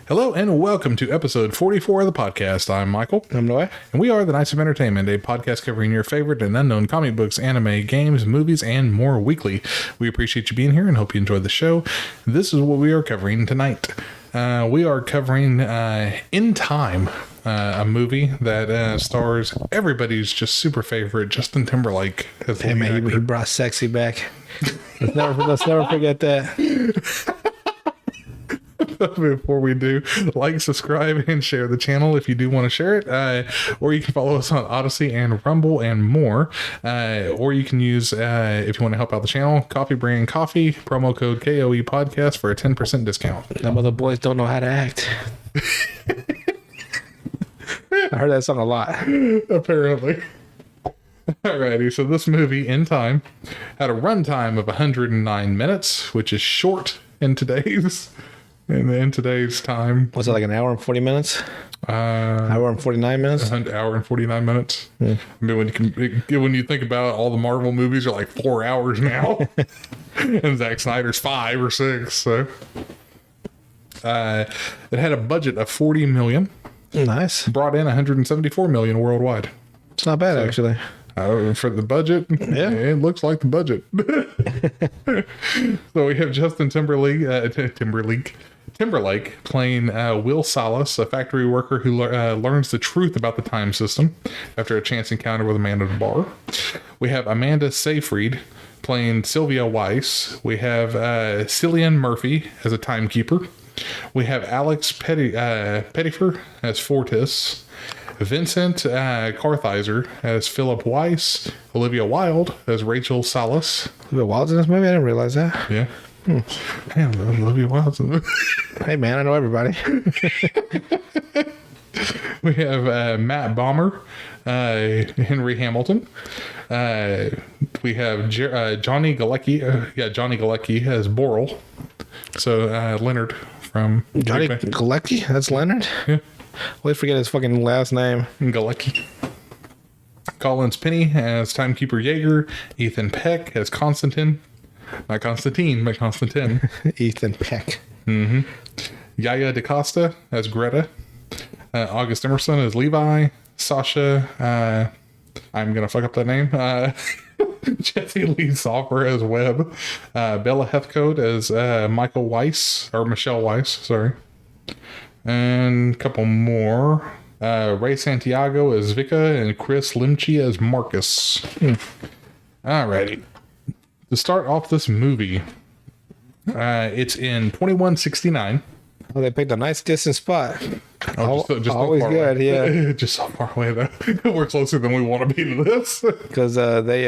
Hello and welcome to episode 44 of the podcast. I'm Michael. I'm Noah. And we are The Knights of Entertainment, a podcast covering your favorite and unknown comic books, anime, games, movies, and more weekly. We appreciate you being here and hope you enjoyed the show. This is what we are covering tonight. We are covering In Time, a movie that stars everybody's just super favorite, Justin Timberlake. Hey man, he brought sexy back. Let's never forget that. Before we do, like, subscribe, and share the channel if you do want to share it. Or you can follow us on Odyssey and Rumble and more. Or you can use, if you want to help out the channel, Coffee Brand Coffee, promo code KOE Podcast for a 10% discount. Them other boys don't know how to act. I heard that song a lot. Apparently. Alrighty, so this movie, In Time, had a runtime of 109 minutes, which is short in today's time. Was it like an hour and 40 minutes? Hour and 49 minutes? An hour and 49 minutes. Yeah. I mean, when you think about all the Marvel movies are like 4 hours now. And Zack Snyder's 5 or 6. So it had a budget of $40 million. Nice. Brought in $174 million worldwide. It's not bad, actually. For the budget, yeah, it looks like the budget. So we have Justin Timberlake playing Will Salas, a factory worker who learns the truth about the time system after a chance encounter with a man at a bar. We have Amanda Seyfried playing Sylvia Weiss. We have Cillian Murphy as a timekeeper. We have Alex Pettyfer as Fortis. Vincent Kartheiser as Philip Weiss, Olivia Wilde as Rachel Salas. Olivia Wilde's in this movie? I didn't realize that. Yeah. Man, Olivia Wilde's in this. Hey, man, I know everybody. We have Matt Bomer, Henry Hamilton. We have Johnny Galecki. Johnny Galecki as Boral. So Leonard from Johnny Galecki? That's Leonard? Yeah. Always forget his fucking last name. Galecki. Collins Penny as Timekeeper Yeager. Ethan Peck as Constantine. Not Constantine, but Constantine. Ethan Peck. Mm-hmm. Yaya DaCosta as Greta. August Emerson as Levi. Sasha, I'm going to fuck up that name. Jesse Lee Soffer as Webb. Bella Heathcote as Michelle Weiss, sorry. And a couple more. Ray Santiago as Vika and Chris Limchi as Marcus. Alrighty. To start off this movie, it's in 2169. Oh, they picked a nice distant spot. Just always so good, away. Yeah. Just so far away, though. We're closer than we want to be to this. Because they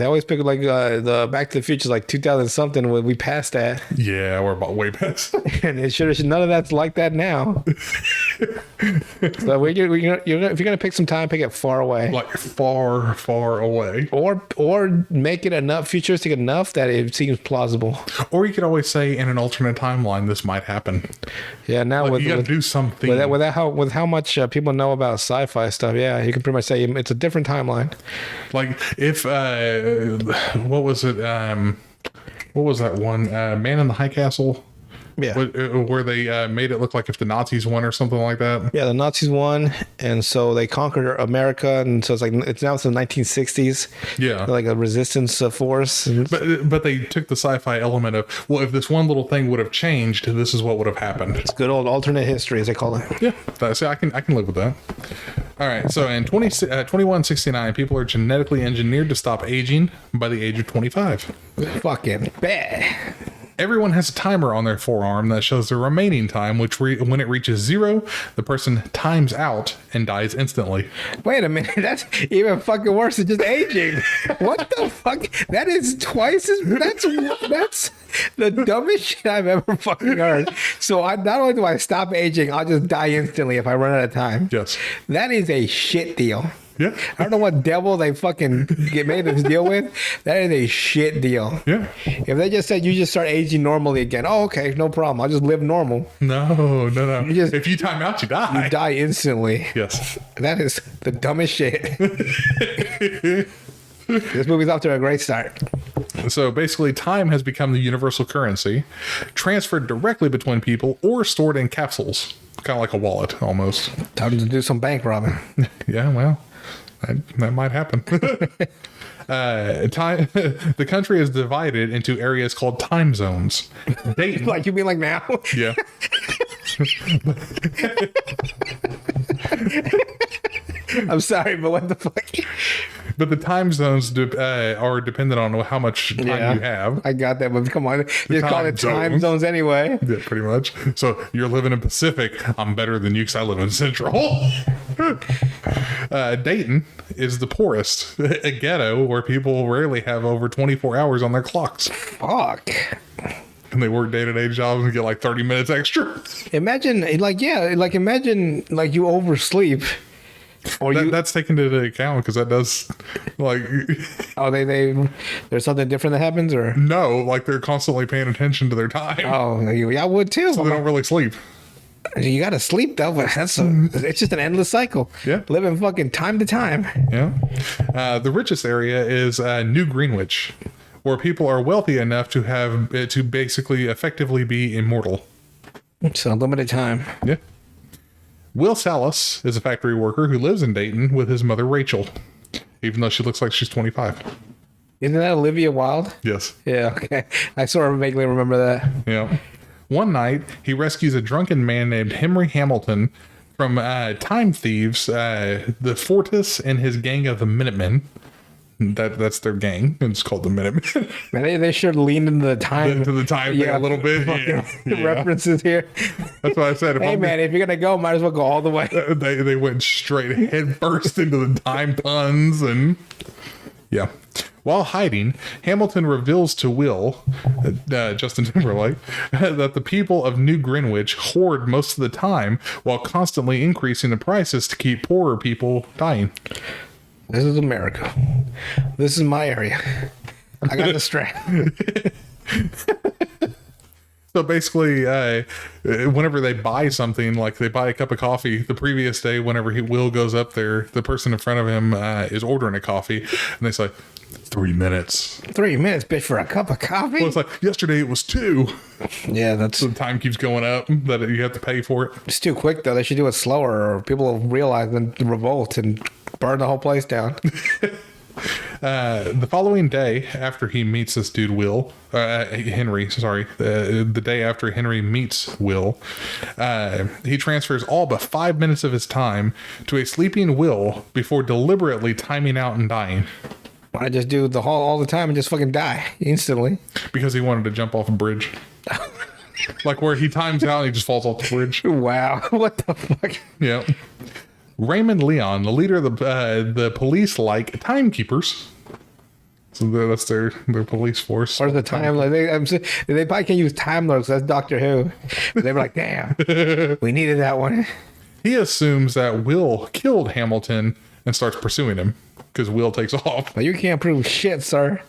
always pick like the Back to the Future, like 2000 something. When we passed that. Yeah, we're about way past. And it should none of that's like that now. So if you're gonna pick some time, pick it far away, like far, far away, or make it enough futuristic enough that it seems plausible. Or you could always say in an alternate timeline this might happen. Yeah, now like, you got to do something. With how much people know about sci-fi stuff, yeah, you can pretty much say it's a different timeline. Like if what was it? What was that one? Man in the High Castle. Yeah, where they made it look like if the Nazis won or something like that. Yeah, the Nazis won, and so they conquered America, and so it's now the 1960s. Yeah, like a resistance force. But they took the sci-fi element of, well, if this one little thing would have changed, this is what would have happened. It's good old alternate history, as they call it. Yeah, see, I can live with that. All right, so in 2169, people are genetically engineered to stop aging by the age of 25. Fucking bad. Everyone has a timer on their forearm that shows the remaining time, which when it reaches 0, the person times out and dies instantly. Wait a minute, that's even fucking worse than just aging. What the fuck? That is twice as... That's the dumbest shit I've ever fucking heard. So not only do I stop aging, I'll just die instantly if I run out of time. Yes. That is a shit deal. Yeah. I don't know what devil they fucking made this deal with. That is a shit deal. Yeah. If they just said you just start aging normally again, oh, okay, no problem. I'll just live normal. No. If you time out, you die. You die instantly. Yes. That is the dumbest shit. This movie's off to a great start. So basically, time has become the universal currency, transferred directly between people or stored in capsules, kind of like a wallet almost. Time to do some bank robbing. Yeah, well, that might happen. Time. The country is divided into areas called time zones. Dayton, Like you mean like now? yeah. I'm sorry, but what the fuck? But the time zones are dependent on how much time you have. I got that, but come on. Just call it time zones. zones anyway. Yeah, pretty much. So you're living in Pacific. I'm better than you because I live in Central. Dayton is the poorest, a ghetto where people rarely have over 24 hours on their clocks. Fuck. And they work day-to-day jobs and get like 30 minutes extra. Imagine, imagine you oversleep. Or That's taken into account because that does, like... Oh, there's something different that happens, or? No, like they're constantly paying attention to their time. Oh, I would too. So they don't really sleep. You gotta sleep though, but it's just an endless cycle. Yeah. Living fucking time to time. Yeah. The richest area is New Greenwich, where people are wealthy enough to have to basically effectively be immortal. It's unlimited time. Yeah. Will Salas is a factory worker who lives in Dayton with his mother Rachel, even though she looks like she's 25. Isn't that Olivia Wilde? Yes. Yeah, okay. I sort of vaguely remember that. Yeah. One night, he rescues a drunken man named Henry Hamilton from time thieves, the Fortis and his gang of the Minutemen. That's their gang. It's called the Minutemen. Man, they should lean into the time. To the time thing a little bit. Yeah. References here. That's what I said. Hey, man, if you're going to go, might as well go all the way. They went straight head first into the time puns and... Yeah. While hiding, Hamilton reveals to Will, Justin Timberlake, that the people of New Greenwich hoard most of the time while constantly increasing the prices to keep poorer people dying. This is America. This is my area. I got the strap. So basically, whenever they buy something, like they buy a cup of coffee, the previous day, whenever Will goes up there, the person in front of him is ordering a coffee, and they say, 3 minutes. 3 minutes, bitch, for a cup of coffee? Well, it's like, yesterday it was 2. Yeah, that's... So the time keeps going up, that you have to pay for it. It's too quick, though. They should do it slower, or people will realize and revolt and burn the whole place down. The following day, after he meets this dude, Henry, sorry, the day after Henry meets Will, he transfers all but 5 minutes of his time to a sleeping Will before deliberately timing out and dying. Why not just do the whole all the time and just fucking die instantly? Because he wanted to jump off a bridge. Like where he times out and he just falls off the bridge. Wow, what the fuck? Yeah. Raymond Leon, the leader of the police-like timekeepers. So that's their police force. Or the time, like they probably can't use time lords. That's Doctor Who. But they were like, damn, we needed that one. He assumes that Will killed Hamilton and starts pursuing him because Will takes off. But you can't prove shit, sir.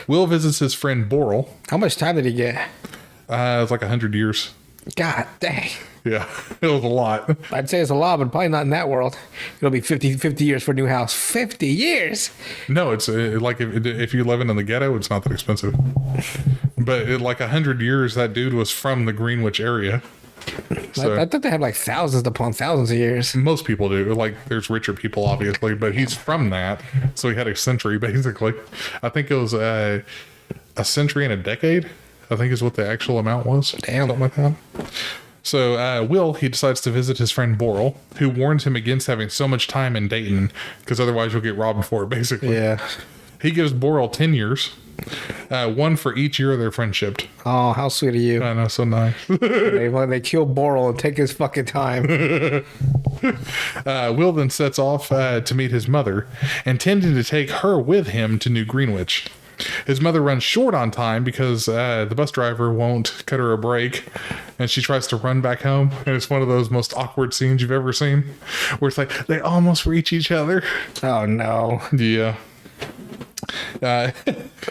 Will visits his friend Boral. How much time did he get? It's like 100 years. God dang. Yeah, it was a lot. I'd say it's a lot, but probably not in that world. It'll be 50 years for a new house. 50 years? No, it's like if you're living in the ghetto, it's not that expensive. But like 100 years, that dude was from the Greenwich area. So I thought they had like thousands upon thousands of years. Most people do. Like, there's richer people, obviously, but he's from that. So he had a century, basically. I think it was a century and a decade, I think is what the actual amount was. Damn. Something like that. So Will, he decides to visit his friend Boral, who warns him against having so much time in Dayton, because otherwise you'll get robbed for it, basically. Yeah. He gives Boral 10 years, one for each year of their friendship. Oh, how sweet of you. I know, so nice. They kill Boral and take his fucking time. Will then sets off to meet his mother, intending to take her with him to New Greenwich. His mother runs short on time because the bus driver won't cut her a break, and she tries to run back home, and it's one of those most awkward scenes you've ever seen, where it's like they almost reach each other. Oh no. Yeah.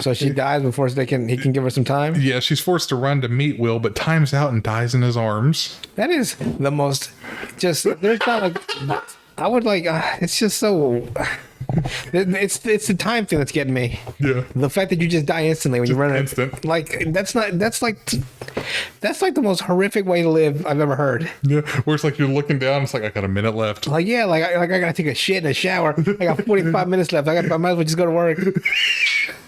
So she dies before he can give her some time? Yeah, she's forced to run to meet Will, but times out and dies in his arms. That is the most, just, there's not like, I would like, it's just so, It's the time thing that's getting me. Yeah. The fact that you just die instantly when you run instant. like that's like the most horrific way to live I've ever heard. Yeah. Where it's like you're looking down, it's like I got a minute left. Like yeah, I gotta take a shit and a shower. I got 45 minutes left. I might as well just go to work.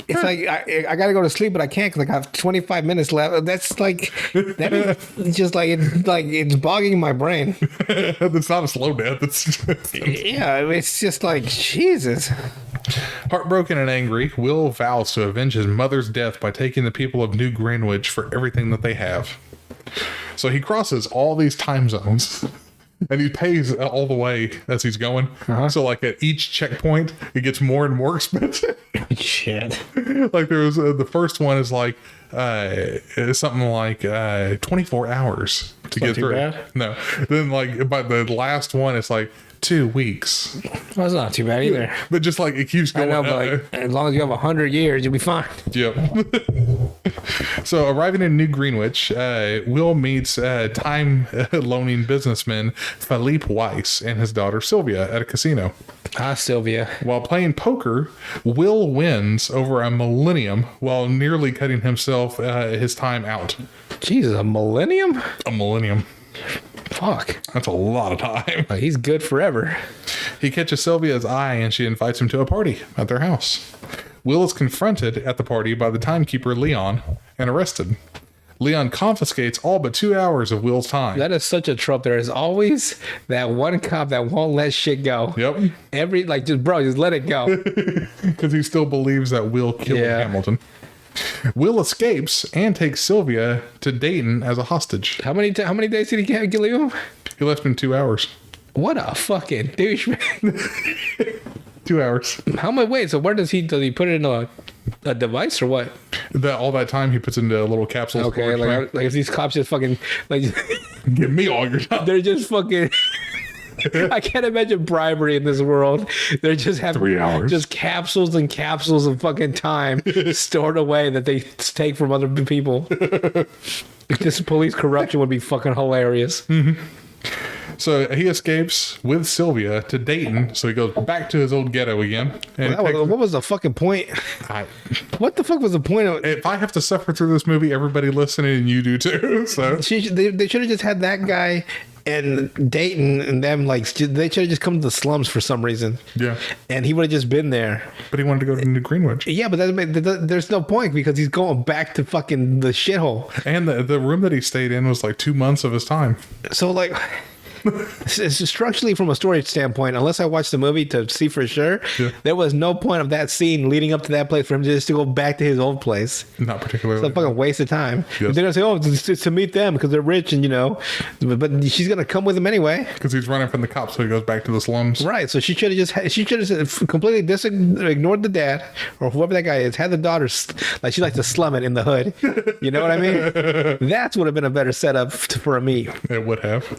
It's like I gotta go to sleep, but I can't because I got 25 minutes left. That's like that is just like it's bogging my brain. It's not a slow death. Yeah, it's just like Jesus. Heartbroken and angry, Will vows to avenge his mother's death by taking the people of New Greenwich for everything that they have. So he crosses all these time zones. And he pays all the way as he's going. So like at each checkpoint, it gets more and more expensive. Shit. Like there was the first one is like something like 24 hours to get through. Bad. No, then like by the last one, it's like 2 weeks. Well, that's not too bad either. But just like it keeps I going. know, but like, as long as you have 100 years, you'll be fine. Yep. So arriving in New Greenwich, Will meets time loaning businessman Philippe Weiss and his daughter Sylvia at a casino. Ah, Sylvia. While playing poker, Will wins over a millennium while nearly cutting himself his time out. Jesus, a millennium? A millennium. Fuck. That's a lot of time. Like, he's good forever. He catches Sylvia's eye and she invites him to a party at their house. Will is confronted at the party by the timekeeper Leon and arrested. Leon confiscates all but 2 hours of Will's time. That is such a trope. There is always that one cop that won't let shit go. Yep. Just let it go. Because he still believes that Will killed Hamilton. Will escapes and takes Sylvia to Dayton as a hostage. How many days did he leave him? He left in 2 hours. What a fucking douchebag. 2 hours. How much? Wait, so where does he put it in a device or what? All that time he puts into a little capsule. Okay, like if these cops just fucking like give me all your time. They're just fucking. I can't imagine bribery in this world. They're just having 3 hours. Just capsules and capsules of fucking time stored away that they take from other people. This police corruption would be fucking hilarious. Mm-hmm. So he escapes with Sylvia to Dayton. So he goes back to his old ghetto again. And what was the fucking point? What the fuck was the point of it? If I have to suffer through this movie, everybody listening and you do too. So they should have just had that guy and Dayton and them, like, they should have just come to the slums for some reason. Yeah. And he would have just been there. But he wanted to go to New Greenwich. Yeah, but there's no point because he's going back to fucking the shithole. And the room that he stayed in was like 2 months of his time. So, like... It's structurally, from a story standpoint, unless I watched the movie to see for sure, there was no point of that scene leading up to that place for him just to go back to his old place. Not particularly. It's a fucking waste of time. Yes. They're gonna say, "Oh, it's to meet them because they're rich," and but she's gonna come with him anyway because he's running from the cops, so he goes back to the slums. Right. So she should have completely ignored the dad or whoever that guy is. Had the daughter like she likes to slum it in the hood. You know what I mean? That would have been a better setup for me. It would have.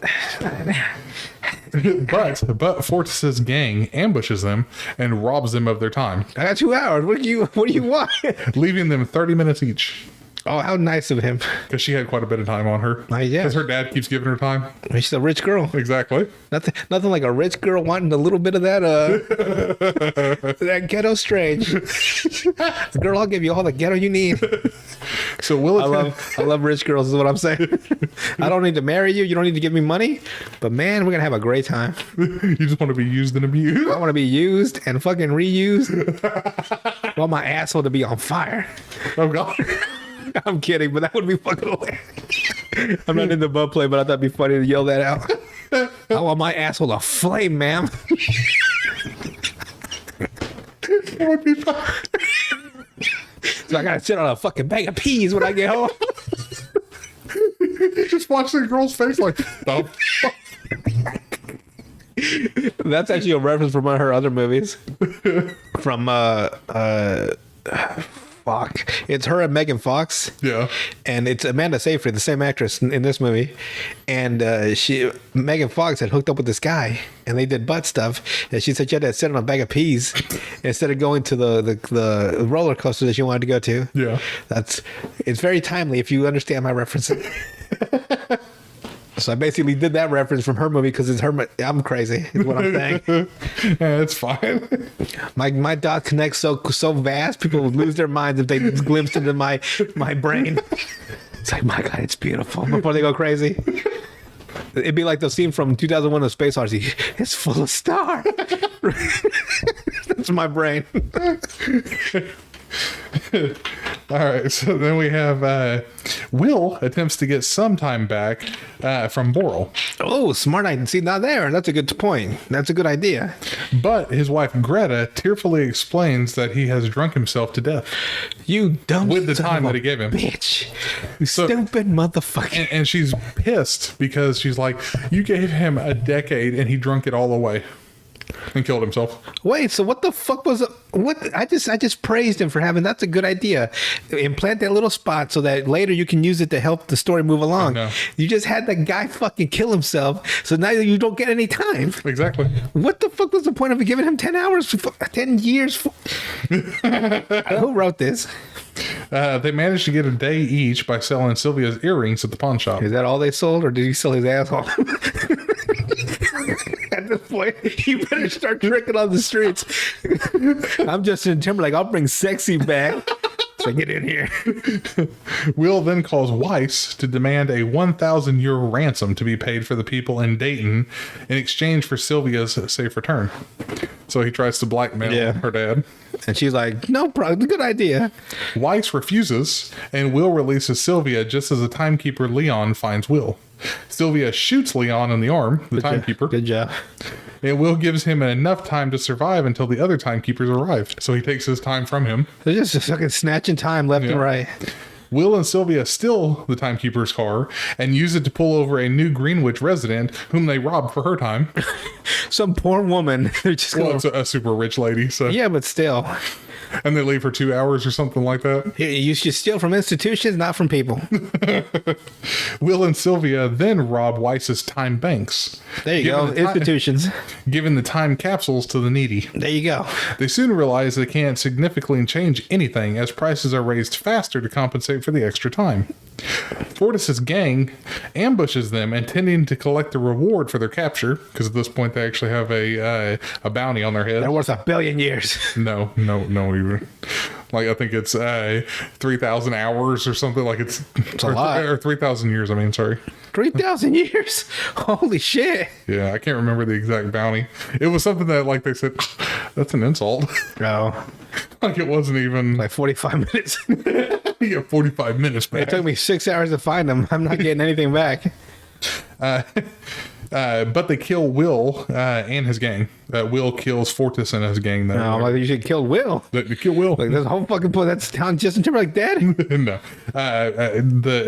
But Fortis's gang ambushes them and robs them of their time. I got 2 hours. What do you want? Leaving them 30 minutes each. Oh, how nice of him. Because she had quite a bit of time on her. Yeah. Because her dad keeps giving her time. She's a rich girl. Exactly. Nothing like a rich girl wanting a little bit of that that ghetto strange. Girl, I'll give you all the ghetto you need. So Will I love rich girls is what I'm saying. I don't need to marry you. You don't need to give me money. But man, we're going to have a great time. You just want to be used and abused. I want to be used and fucking reused. I want my asshole to be on fire. Oh, God. I'm kidding, but that would be fucking hilarious. I'm not in the butt play, but I thought it'd be funny to yell that out. I want my asshole to flame, ma'am. That would be fun. So I gotta sit on a fucking bag of peas when I get home. Just watch the girl's face like, oh. That's actually a reference from one of her other movies. From fuck. It's her and Megan Fox. Yeah. And it's Amanda Seyfried, the same actress in this movie. And Megan Fox had hooked up with this guy and they did butt stuff. And she said she had to sit on a bag of peas instead of going to the roller coaster that she wanted to go to. Yeah. It's very timely if you understand my reference. So I basically did that reference from her movie because it's her. I'm crazy, is what I'm saying. Yeah, it's fine. My dot connects so vast, people would lose their minds if they glimpsed into my brain. It's like, my God, it's beautiful. Before they go crazy. It'd be like the scene from 2001: A Space Odyssey. It's full of stars. That's my brain. All right, so then we have Will attempts to get some time back from Boral. Oh, smart idea. See, now that's a good point. That's a good idea. But his wife Greta tearfully explains that he has drunk himself to death. You dumb With the son time of a that he gave him. Bitch. You So- stupid motherfucker. And she's pissed because she's like, you gave him a decade and he drunk it all away and killed himself. Wait, so what the fuck was what? I just praised him for having. That's a good idea. Implant that little spot so that later you can use it to help the story move along. know. You just had the guy fucking kill himself, so now you don't get any time. Exactly. What the fuck was the point of giving him 10 hours, 10 years? Who wrote this? They managed to get a day each by selling Sylvia's earrings at the pawn shop. Is that all they sold, or did he sell his asshole? At this point, you better start tricking on the streets. I'm Justin Timberlake. I'll bring sexy back. So get in here. Will then calls Weiss to demand a 1,000 euro ransom to be paid for the people in Dayton in exchange for Sylvia's safe return. So he tries to blackmail her dad. And she's like, no problem. Good idea. Weiss refuses, and Will releases Sylvia just as the timekeeper Leon finds Will. Sylvia shoots Leon in the arm, the timekeeper. Good job. And Will gives him enough time to survive until the other timekeepers arrive. So he takes his time from him. They're just fucking snatching time left and right. Will and Sylvia steal the timekeeper's car and use it to pull over a new Greenwich resident whom they robbed for her time. Some poor woman. They're just Well, going, it's a super rich lady, so yeah, but still. and they leave for 2 hours or something like that. You should steal from institutions, not from people. Will and Sylvia then rob Weiss's time banks. There you go. Institutions. Giving the time capsules to the needy. There you go. They soon realize they can't significantly change anything as prices are raised faster to compensate for the extra time. Fortis's gang ambushes them, intending to collect the reward for their capture, because at this point they actually have a bounty on their head. They're worth 1 billion years. No, even. Like I think it's 3,000 hours or something. Like it's a lot. or 3,000 years. I mean, sorry. 3,000 years. Holy shit. Yeah, I can't remember the exact bounty. It was something that like they said that's an insult. Oh, Like it wasn't even like 45 minutes. you get 45 minutes back. It took me 6 hours to find them. I'm not getting anything back. But they kill Will and his gang. Will kills Fortis and his gang. No, like you should kill Will. They kill Will. Like this whole fucking point. That's how Justin Timberlake dead. No.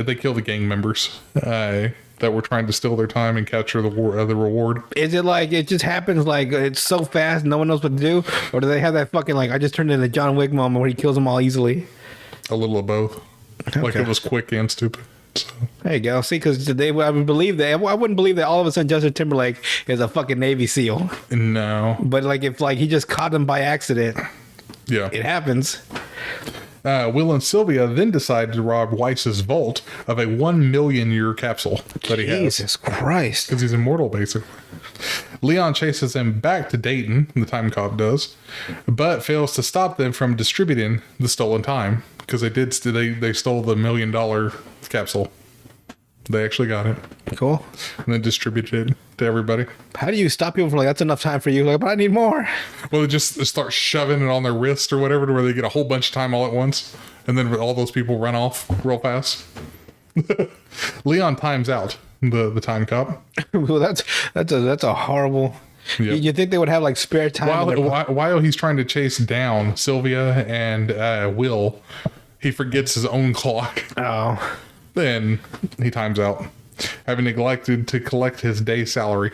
They kill the gang members that were trying to steal their time and capture the reward. Is it like it just happens like it's so fast no one knows what to do? Or do they have that fucking like I just turned into John Wick moment where he kills them all easily? A little of both. Like it was quick and stupid. So. There you go. See, because I would believe that. I wouldn't believe that all of a sudden Justin Timberlake is a fucking Navy SEAL. No. But like if like he just caught them by accident, Yeah. it happens. Will and Sylvia then decide to rob Weiss's vault of a 1 million year capsule that he has. Jesus Christ. Because he's immortal, basically. Leon chases them back to Dayton, the time cop does, but fails to stop them from distributing the stolen time because they stole the $1 million capsule. They actually got it Cool. and then distributed it to everybody. How do you stop people from like that's enough time for you? Like, but I need more. Well, they just start shoving it on their wrist or whatever to where they get a whole bunch of time all at once, and then all those people run off real fast. Leon times out the time cop. Well, that's a horrible. Yep. You think they would have like spare time? While he's trying to chase down Sylvia and Will, he forgets his own clock. Oh, Then he times out, having neglected to collect his day's salary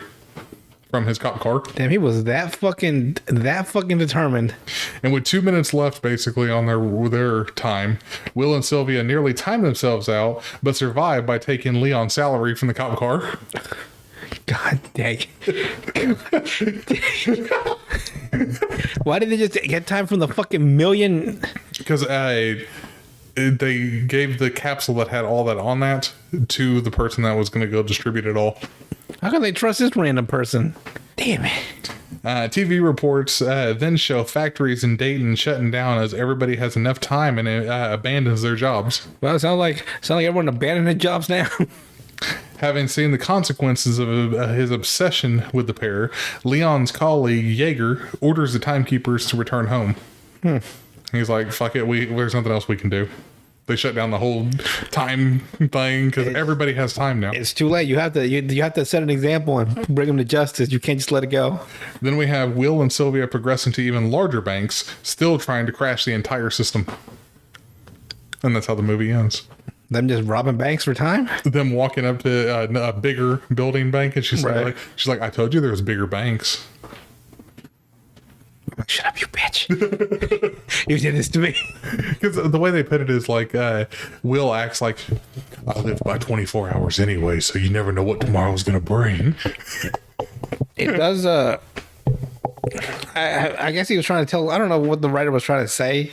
from his cop car. damn! He was that fucking determined. And with 2 minutes left, basically on their time, Will and Sylvia nearly time themselves out, but survive by taking Leon's salary from the cop car. God dang. Why did they just get time from the fucking million? Because they gave the capsule that had all that on that to the person that was going to go distribute it all. How can they trust this random person? Damn it. TV reports then show factories in Dayton shutting down as everybody has enough time and abandons their jobs. Well, it sounds like everyone abandoned their jobs now. Having seen the consequences of his obsession with the pair, Leon's colleague Jaeger orders the timekeepers to return home. He's like, fuck it, there's nothing else we can do. They shut down the whole time thing because everybody has time now. It's too late. You have to set an example and bring them to justice. You can't just let it go. Then we have Will and Sylvia progressing to even larger banks, still trying to crash the entire system. And that's how the movie ends. Them just robbing banks for time? Them walking up to a bigger building bank, and she's Right. like, I told you there was bigger banks. Shut up, you bitch. You did this to me. Because the way they put it is like, Will acts like, I live by 24 hours anyway, so you never know what tomorrow's going to bring. It does, I guess he was trying to tell, I don't know what the writer was trying to say,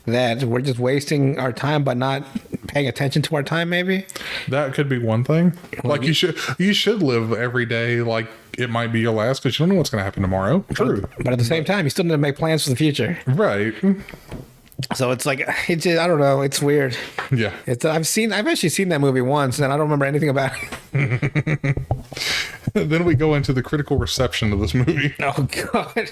that we're just wasting our time by not paying attention to our time, maybe. That could be one thing. Like you should live every day like it might be your last because you don't know what's going to happen tomorrow. True. But at the same time, you still need to make plans for the future. Right. So it's like, it's just, I don't know, it's weird. Yeah. I've actually seen that movie once, and I don't remember anything about it. Then we go into the critical reception of this movie. Oh God!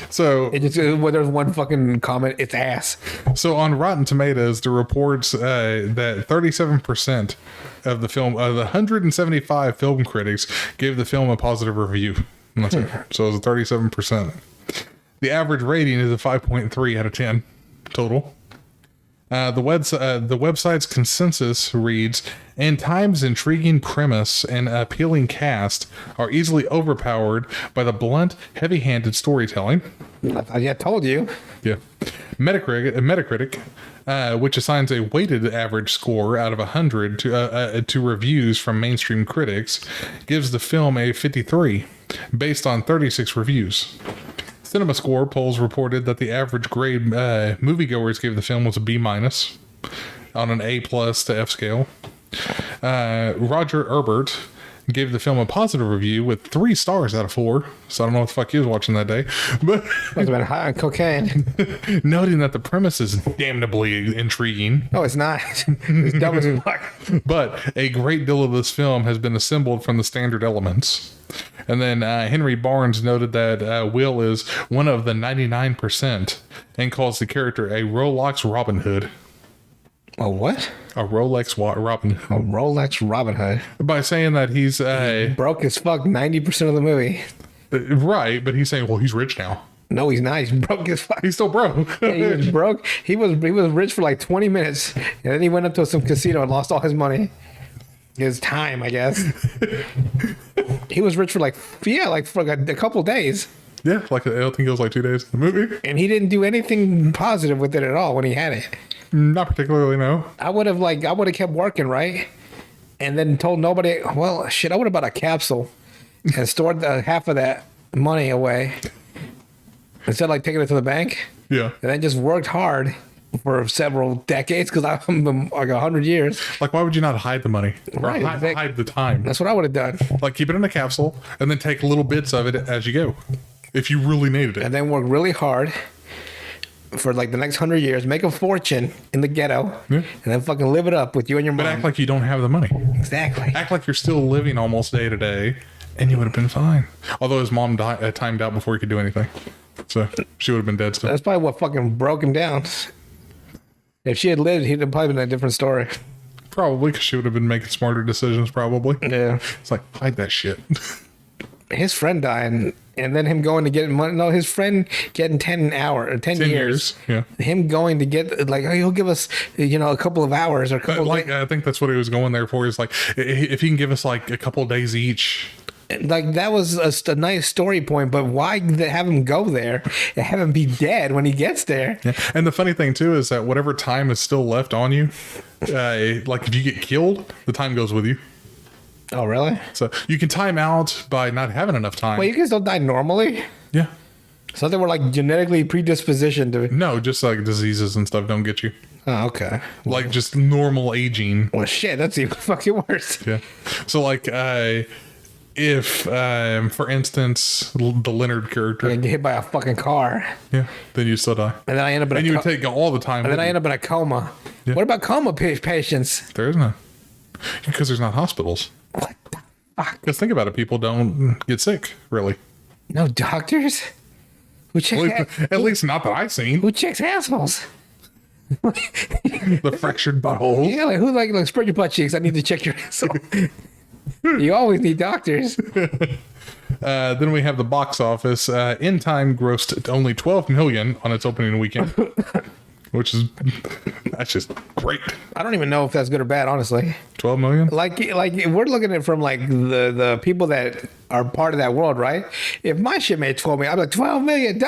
So Well, there's one fucking comment. It's ass. So on Rotten Tomatoes, the reports that 37% of the film, the 175 film critics, gave the film a positive review. And that's it. So it was a 37%. The average rating is a 5.3 out of 10 total. The website's consensus reads, "And Time's intriguing premise and appealing cast are easily overpowered by the blunt, heavy-handed storytelling." I told you. Yeah. Metacritic, which assigns a weighted average score out of 100 to reviews from mainstream critics, gives the film a 53 based on 36 reviews. CinemaScore polls reported that the average grade moviegoers gave the film was a B- on an A+ to F scale. Roger Ebert gave the film a positive review with 3 stars out of 4. So I don't know what the fuck he was watching that day. But Must have been high on cocaine. noting that the premise is damnably intriguing. No, it's not. It's dumb as fuck. But a great deal of this film has been assembled from the standard elements. And then Henry Barnes noted that Will is one of the 99% and calls the character a Rolex Robin Hood. A what? A Rolex Robin Hood. A Rolex Robin Hood. By saying that he's Broke as fuck 90% of the movie. right, but he's saying, well, he's rich now. No, he's not. He's broke as fuck. He's still broke. Yeah, he was broke. He was rich for like 20 minutes, and then he went up to some casino and lost all his money. His time, I guess. He was rich for for a couple days. Yeah, like I don't think it was like 2 days in the movie. And he didn't do anything positive with it at all when he had it. Not particularly, no. I would have kept working, right? And then told nobody, well, shit, I would have bought a capsule and stored half of that money away. Instead of like taking it to the bank. Yeah. And then just worked hard for several decades because I'm like 100 years. Like, why would you not hide the money? Or Right, hide the time. That's what I would have done. Like, keep it in a capsule and then take little bits of it as you go. If you really needed it. And then work really hard for like the next 100 years, make a fortune in the ghetto, and then fucking live it up with you and your But mom. act like you don't have the money. Exactly. Act like you're still living almost day to day, and you would have been fine. Although his mom timed out before he could do anything. So she would have been dead still. That's probably what fucking broke him down. If she had lived, he'd have probably been a different story. Probably, because she would have been making smarter decisions, probably. Yeah. It's like, hide that shit. His friend dying, and then him going to get money. No, his friend getting 10 years. Yeah. Him going to get, like, oh, he'll give us, a couple of hours or a couple of I think that's what he was going there for. Is like, if he can give us like a couple of days each. Like, that was a nice story point, but why have him go there and have him be dead when he gets there? Yeah. And the funny thing too is that whatever time is still left on you, like if you get killed, the time goes with you. Oh, really? So you can time out by not having enough time. Well, you can still die normally. Yeah. So they were like genetically predispositioned to. No, just like diseases and stuff don't get you. Oh, okay. like just normal aging. Well, shit, that's even fucking worse. Yeah. So like, if for instance the Leonard character, And get hit by a fucking car, yeah, then you still die, and then I end up in and a you would take all the time. and then with I you. end up in a coma. Yeah. What about coma patients? There is none, because there's not hospitals. What the fuck? Because think about it, people don't get sick really. No doctors? Who checks? At least not that I've seen. Who checks assholes? The fractured butthole. Yeah, like who like spread your butt cheeks? I need to check your asshole. You always need doctors. Then we have the box office. In Time grossed only 12 million on its opening weekend, which is that's just great. I don't even know if that's good or bad, honestly. 12 million. Like we're looking at it from like the people that are part of that world, right? If my shit made 12 million, I'm like $12 million.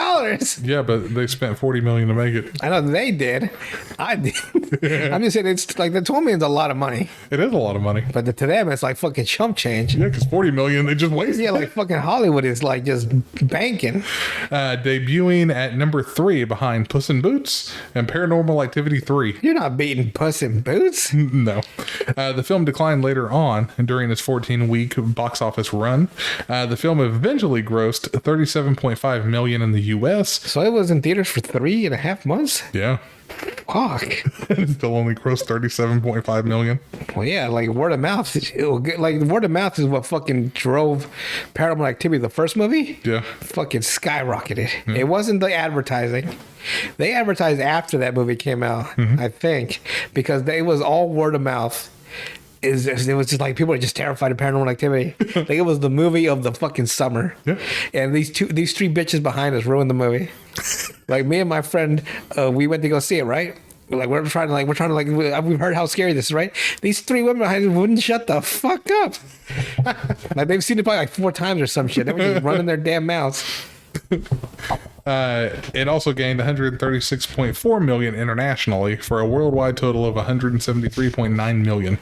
Yeah, but they spent 40 million to make it. I know they did. I did. I'm just saying it's like the 12 million is a lot of money, It is a lot of money. but to them it's like fucking chump change. Yeah, because 40 million they just wasted. Yeah, like fucking Hollywood is like just banking. Debuting at number 3 behind Puss in Boots and Paranormal Activity 3. You're not beating Puss in Boots. No. The film declined later on during its 14-week box office run. The film eventually grossed 37.5 million in the U.S. So it was in theaters for 3.5 months. Yeah. Fuck. It still only grossed 37.5 million. Well, yeah, like word of mouth. Like word of mouth is what fucking drove Paranormal Activity, the first movie. Yeah. Fucking skyrocketed. It wasn't the advertising. They advertised after that movie came out, I think, because it was all word of mouth. It was just like people are just terrified of Paranormal Activity. Like it was the movie of the fucking summer. Yeah. And these three bitches behind us ruined the movie. Like me and my friend, we went to go see it, right? We're trying to we've heard how scary this is, right? These 3 women behind us wouldn't shut the fuck up. Like they've seen it probably like 4 times or some shit. They were just running their damn mouths. It also gained 136.4 million internationally for a worldwide total of 173.9 million.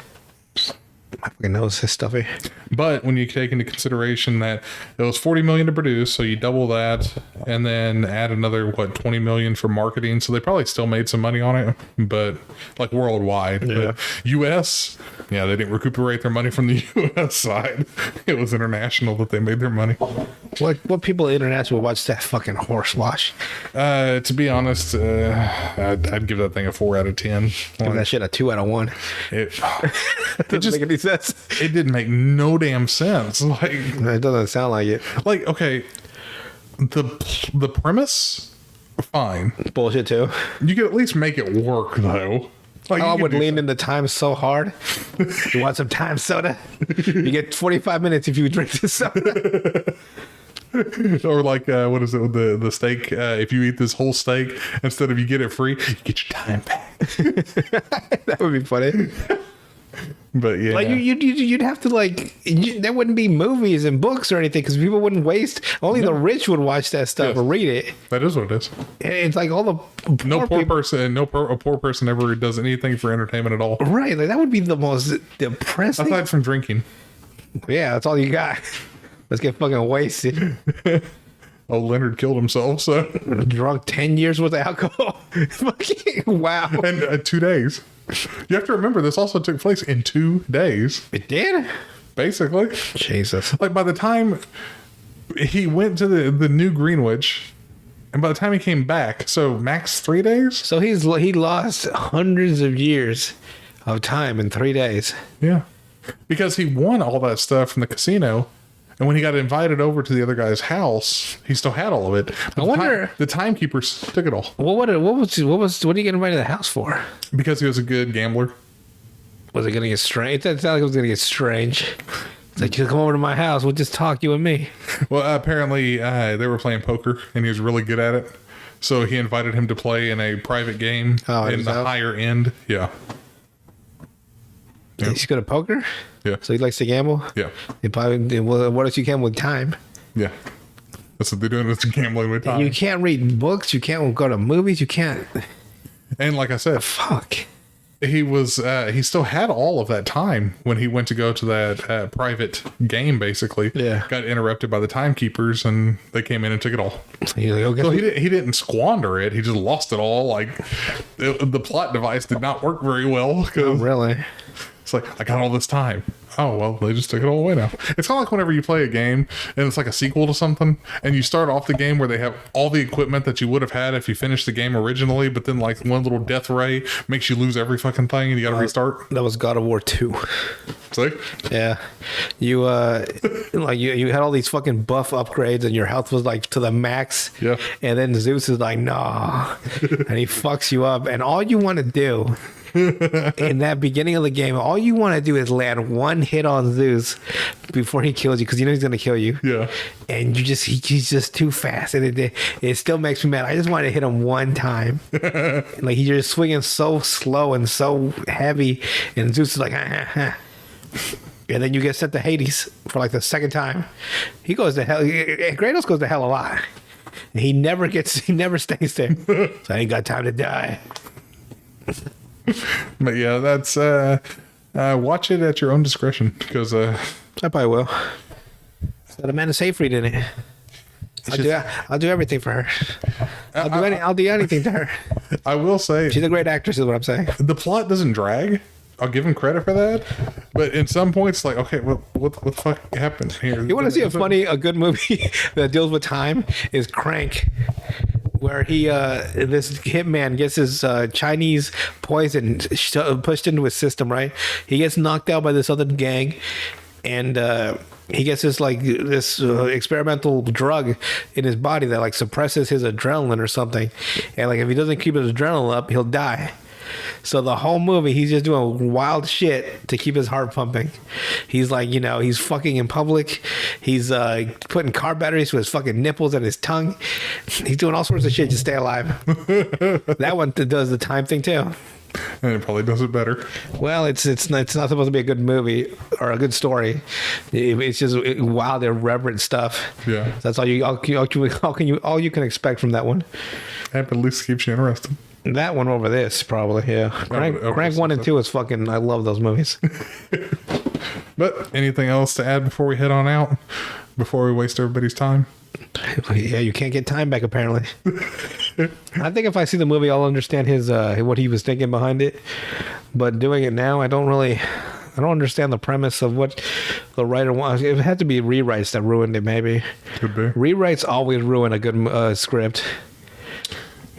My fucking nose is stuffy. But when you take into consideration that it was 40 million to produce, so you double that and then add another 20 million for marketing, so they probably still made some money on it, but like worldwide. Yeah. But US, yeah, they didn't recuperate their money from the US side. It was international that they made their money. What people international watch that fucking horse wash? To be honest, I'd give that thing a 4 out of 10. Give that shit a 2 out of 1. It Doesn't make any sense. it didn't make no damn sense. Like It doesn't sound like it. okay, the premise, fine. Bullshit too. You could at least make it work though. Like I you would could do lean into time so hard. You want some time soda? You get 45 minutes if you drink this soda. or like what is it with the steak? If you eat this whole steak, instead of you get it free, you get your time back. That would be funny. But yeah, Like you'd have to there wouldn't be movies and books or anything because people wouldn't waste. Only the rich would watch that stuff Yes. or read it. that is what it is. And it's like all the No poor people. person, a poor person ever does anything for entertainment at all, Right, like that would be the most depressing. aside from drinking. Yeah, that's all you got. Let's get fucking wasted. Oh, Leonard killed himself, so Drunk 10 years worth of alcohol. Fucking wow. and 2 days. You have to remember this also took place in 2 days, It did? basically. Jesus. Like by the time he went to the new Greenwich, and by the time he came back, so max 3 days. So he lost hundreds of years of time in 3 days. Yeah, because he won all that stuff from the casino, and when he got invited over to the other guy's house, he still had all of it. But I wonder- the timekeepers took it all What did he get invited to the house for? because he was a good gambler. Was it gonna get strange? It sounded like it was gonna get strange. It's like, you come over to my house, we'll just talk, you and me. Well, apparently they were playing poker, and he was really good at it. So he invited him to play in a private game Oh, in the himself? higher end. Yeah, Yeah. He's good at poker, yeah, so he likes to gamble. yeah, What else you gamble with time? yeah. That's what they're doing. It's gambling with time. You can't read books. You can't go to movies. You can't. And like I said, Fuck. he still had all of that time when he went to go to that private game. Basically, Yeah. got interrupted by the timekeepers, and they came in and took it all. He's like, okay. So he didn't squander it. He just lost it all. Like the plot device did not work very well. Cause Really? it's like, I got all this time. Oh, well, they just took it all away now. It's kind of like whenever you play a game and it's like a sequel to something, and you start off the game where they have all the equipment that you would have had if you finished the game originally, but then like one little death ray makes you lose every fucking thing and you got to restart. That was God of War 2. See? Yeah. You like you had all these fucking buff upgrades and your health was like to the max. Yeah. And then Zeus is like, nah. And he fucks you up. And all you want to do in that beginning of the game, all you want to do is land one hit on Zeus before he kills you, because you know he's gonna kill you. Yeah. And he's just too fast, and it still makes me mad. I just want to hit him one time. Like he's just swinging so slow and so heavy, and Zeus is like, and then you get sent to Hades for like the second time. He goes to hell. Kratos goes to hell a lot. He never stays there. So I ain't got time to die. But yeah, that's watch it at your own discretion, because I probably will. It's got Amanda Seyfried in it. I'll do everything for her. I'll do anything to her. I will say She's a great actress, is what I'm saying. the plot doesn't drag. I'll give him credit for that, but in some points, like, okay, what the fuck happened here? You want to see a good movie that deals with time? Is Crank, where this hitman gets his Chinese poison pushed into his system. Right, he gets knocked out by this other gang, and he gets this experimental drug in his body that like suppresses his adrenaline or something, and like if he doesn't keep his adrenaline up, he'll die. So the whole movie, he's just doing wild shit to keep his heart pumping. He's like, he's fucking in public. He's putting car batteries to his fucking nipples and his tongue. He's doing all sorts of shit to stay alive. That one does the time thing too. And it probably does it better. Well, it's not supposed to be a good movie or a good story. It's just wild, irreverent stuff. Yeah. That's all you can expect from that one. But at least keeps you interested. That one over this, probably, yeah. Crank 1 and 2 is fucking, I love those movies. But anything else to add before we head on out? Before we waste everybody's time? Yeah, you can't get time back, apparently. I think if I see the movie, I'll understand his what he was thinking behind it. But doing it now, I don't understand the premise of what the writer wants. It had to be rewrites that ruined it, maybe. Could be. Rewrites always ruin a good script.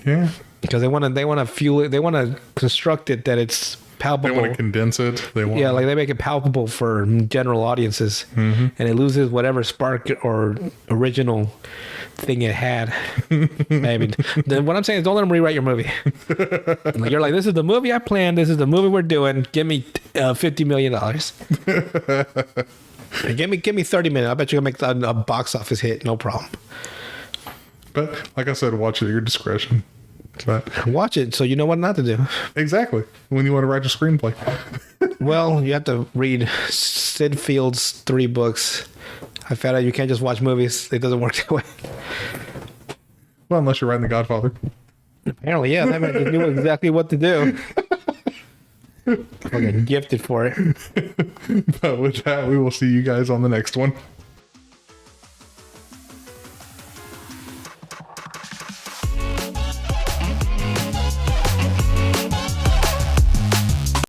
Yeah. Because they want to fuel it. They want to construct it that it's palpable. They want to condense it. Like they make it palpable for general audiences, and it loses whatever spark or original thing it had. Maybe. What I'm saying is, don't let them rewrite your movie. Like, you're like, this is the movie I planned. This is the movie we're doing. Give me $50 million. Give me 30 minutes. I bet you're gonna make a box office hit. No problem. But like I said, watch it at your discretion. But watch it so you know what not to do. Exactly. When you want to write a screenplay. Well, you have to read Sid Field's 3 books. I found out you can't just watch movies. It doesn't work that way. Well, unless you're writing The Godfather. Apparently, yeah. That man just knew exactly what to do. Fucking gifted for it. But with that, we will see you guys on the next one.